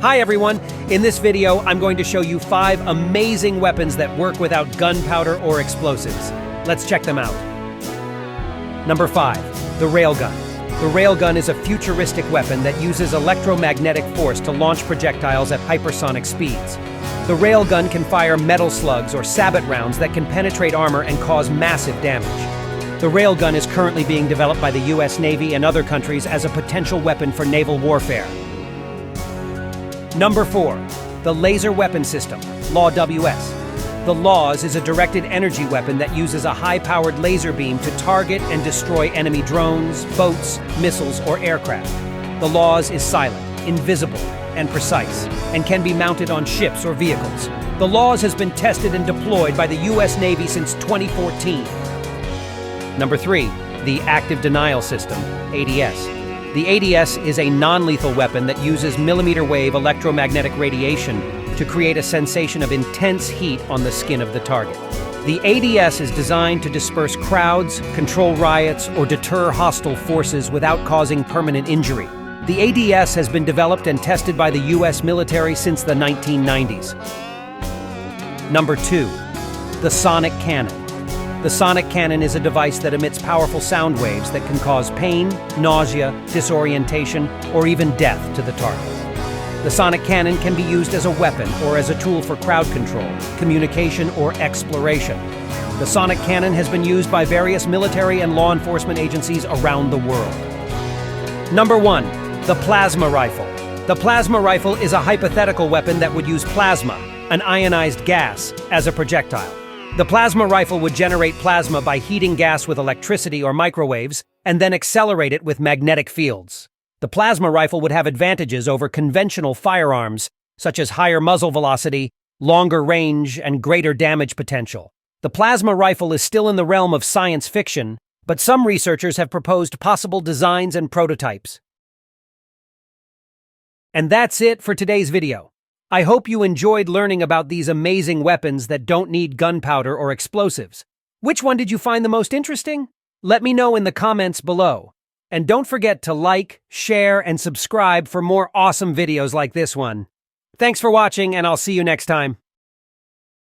Hi everyone, in this video I'm going to show you 5 amazing weapons that work without gunpowder or explosives. Let's check them out. Number 5. The railgun. The railgun is a futuristic weapon that uses electromagnetic force to launch projectiles at hypersonic speeds. The railgun can fire metal slugs or sabot rounds that can penetrate armor and cause massive damage. The railgun is currently being developed by the US Navy and other countries as a potential weapon for naval warfare. Number 4. The laser weapon system, LAW-WS. The LAWS is a directed energy weapon that uses a high-powered laser beam to target and destroy enemy drones, boats, missiles, or aircraft. The LAWS is silent, invisible, and precise, and can be mounted on ships or vehicles. The LAWS has been tested and deployed by the US Navy since 2014. Number 3. The Active Denial System, ADS. The ADS is a non-lethal weapon that uses millimeter-wave electromagnetic radiation to create a sensation of intense heat on the skin of the target. The ADS is designed to disperse crowds, control riots, or deter hostile forces without causing permanent injury. The ADS has been developed and tested by the US military since the 1990s. Number 2. The sonic cannon. The sonic cannon is a device that emits powerful sound waves that can cause pain, nausea, disorientation, or even death to the target. The sonic cannon can be used as a weapon or as a tool for crowd control, communication, or exploration. The sonic cannon has been used by various military and law enforcement agencies around the world. Number 1. The plasma rifle. The plasma rifle is a hypothetical weapon that would use plasma, an ionized gas, as a projectile. The plasma rifle would generate plasma by heating gas with electricity or microwaves, and then accelerate it with magnetic fields. The plasma rifle would have advantages over conventional firearms, such as higher muzzle velocity, longer range, and greater damage potential. The plasma rifle is still in the realm of science fiction, but some researchers have proposed possible designs and prototypes. And that's it for today's video. I hope you enjoyed learning about these amazing weapons that don't need gunpowder or explosives. Which one did you find the most interesting? Let me know in the comments below. And don't forget to like, share, and subscribe for more awesome videos like this one. Thanks for watching, and I'll see you next time.